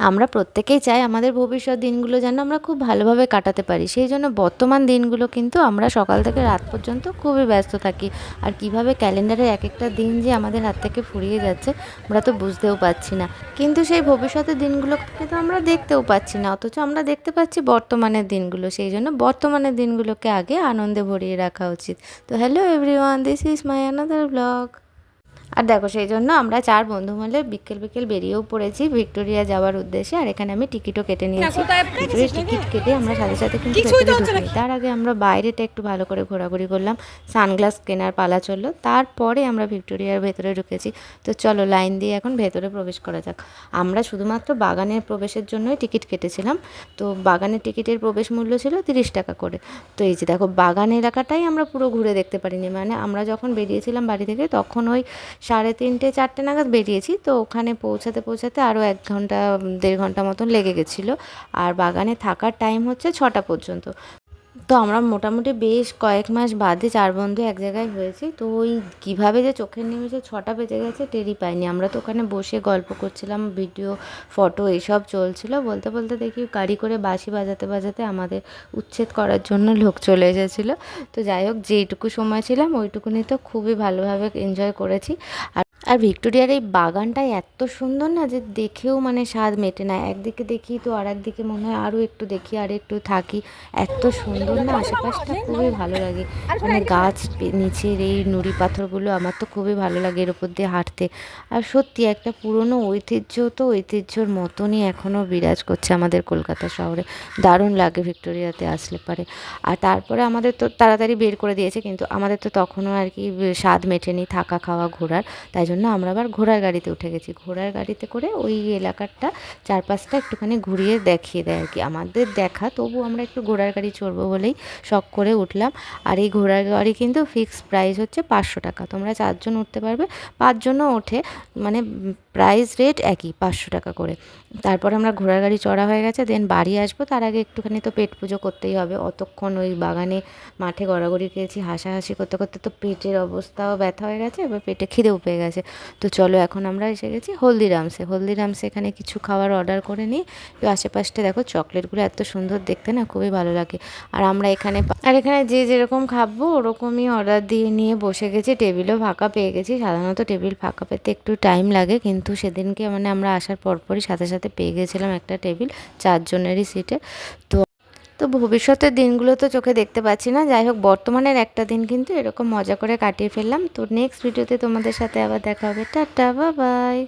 আমরা প্রত্যেকেই চাই আমাদের ভবিষ্যৎ দিনগুলো যেন আমরা খুব ভালোভাবে কাটাতে পারি। সেই জন্য বর্তমান দিনগুলো কিন্তু আমরা সকাল থেকে রাত পর্যন্ত খুবই ব্যস্ত থাকি। আর কিভাবে ক্যালেন্ডারের একেকটা দিন যে আমাদের হাত থেকে ফুরিয়ে যাচ্ছে আমরা তো বুঝতেও পারছি না। কিন্তু সেই ভবিষ্যতের দিনগুলোকে তো আমরা দেখতেও পাচ্ছি না, অথচ আমরা দেখতে পাচ্ছি বর্তমানের দিনগুলো। সেই জন্য বর্তমানের দিনগুলোকে আগে আনন্দে ভরিয়ে রাখা উচিত। তো hello everyone, this is my another blog. আর দেখো সেই জন্য আমরা 4 বন্ধু মিলে বিকেল বিকেল বেরিয়েও পড়েছি ভিক্টোরিয়া যাওয়ার উদ্দেশ্যে। আর এখানে আমি টিকিটও কেটে নিয়েছি। ভিক্টোরিয়ার টিকিট কেটে আমরা সাথে সাথে কিন্তু ভেতরে ঢুকিনি। তার আগে আমরা বাইরেটা একটু ভালো করে ঘোরাঘুরি করলাম, সানগ্লাস কেনার পালা চললো, তারপরে আমরা ভিক্টোরিয়ার ভেতরে ঢুকেছি। তো চলো লাইন দিয়ে এখন ভেতরে প্রবেশ করা যাক। আমরা শুধুমাত্র বাগানের প্রবেশের জন্যই টিকিট কেটেছিলাম। তো বাগানের টিকিটের প্রবেশ মূল্য ছিল 30 টাকা করে। তো এই যে দেখো বাগান এলাকাটাই আমরা পুরো ঘুরে দেখতে পারিনি, মানে আমরা যখন বেরিয়েছিলাম বাড়ি থেকে তখন ওই 3:30 4টে নাগাদ বেরিয়েছি। তো ওখানে পৌঁছাতে পৌঁছাতে আরও 1 ঘন্টা 1.5 ঘন্টা মতন লেগে গেছিলো। আর বাগানে থাকার টাইম হচ্ছে 6টা পর্যন্ত। তো আমরা মোটামুটি বেশ কয়েক মাস বাদে 4 বন্ধু এক জায়গায় হয়েছি। তো ওই কীভাবে যে চোখের নিমেষে 6টা বেজে গেছে টেরই পাইনি। আমরা তো ওখানে বসে গল্প করছিলাম, ভিডিও ফটো এইসব চলছিল। বলতে বলতে দেখি গাড়ি করে বাঁশি বাজাতে বাজাতে আমাদের উচ্ছেদ করার জন্য লোক চলে এসেছিলো। তো যাই হোক, যেইটুকু সময় ছিলাম ওইটুকুনি তো খুবই ভালোভাবে এনজয় করেছি। আর ভিক্টোরিয়ার এই বাগানটাই এত সুন্দর না যে দেখেও মানে স্বাদ মেটে না। একদিকে দেখি তো আর একদিকে মনে হয় আরও একটু দেখি আর একটু থাকি। এত সুন্দর না, আশেপাশটা খুবই ভালো লাগে। মানে গাছ নিচের এই নুড়ি পাথরগুলো আমার তো খুবই ভালো লাগে এর উপর দিয়ে হাঁটতে। আর সত্যি একটা পুরনো ঐতিহ্য, তো ঐতিহ্যর মতনই এখনও বিরাজ করছে আমাদের কলকাতা শহরে। দারুণ লাগে ভিক্টোরিয়াতে আসলে পারে। আর তারপরে আমাদের তো তাড়াতাড়ি বের করে দিয়েছে, কিন্তু আমাদের তো তখনও আর কি স্বাদ মেটেনি থাকা খাওয়া ঘোরার। তাই জন্য আমরা আবার ঘোড়ার গাড়িতে উঠে গেছি। ঘোড়ার গাড়িতে করে ওই এলাকাটা চারপাশটা একটুখানি ঘুরিয়ে দেখিয়ে দেয় আর কি। আমাদের দেখা, তবু আমরা একটু ঘোড়ার গাড়ি চড়বো বলেই শখ করে উঠলাম। আর এই ঘোড়ার গাড়ি কিন্তু ফিক্সড প্রাইস হচ্ছে 500 টাকা। তোমরা 4 জন উঠতে পারবে, 5 জনও ওঠে, মানে প্রাইস রেট একই 500 টাকা করে। তারপর আমরা ঘোড়ার গাড়ি চড়া হয়ে গেছে, দেন বাড়ি আসবো। তার আগে একটুখানি তো পেট পুজো করতেই হবে। অতক্ষণ ওই বাগানে মাঠে গড়াগড়ি খেয়েছি, হাসাহাসি করতে করতে তো পেটের অবস্থাও ব্যথা হয়ে গেছে, এবার পেটে খিদেও পেয়ে গেছে। তো চলো এখন আমরা এসে গেছি হলদিরামসে। হলদিরামসে এখানে কিছু খাবার অর্ডার করে নিই। তো আশেপাশটা দেখো, চকলেটগুলো এত সুন্দর দেখতে না, খুবই ভালো লাগে। আর আমরা এখানে যে যেরকম খাবো ওরকমই অর্ডার দিয়ে নিয়ে বসে গেছি। টেবিলও ফাঁকা পেয়ে গেছি। সাধারণত টেবিল ফাঁকা পেতে একটু টাইম লাগে, কিন্তু সেদিনকে মানে আমরা আসার পরপরই সাথে সাথে পেয়ে গেছিলাম একটা টেবিল 4 জনেরই সিটে। তো ভবিষ্যতের দিনগুলো তো চোখে দেখতে পাচ্ছি না, যাই হোক বর্তমানের একটা দিন কিন্তু এরকম মজা করে কাটিয়ে ফেললাম। তো নেক্সট ভিডিওতে তোমাদের সাথে আবার দেখা হবে। Tata, bye bye.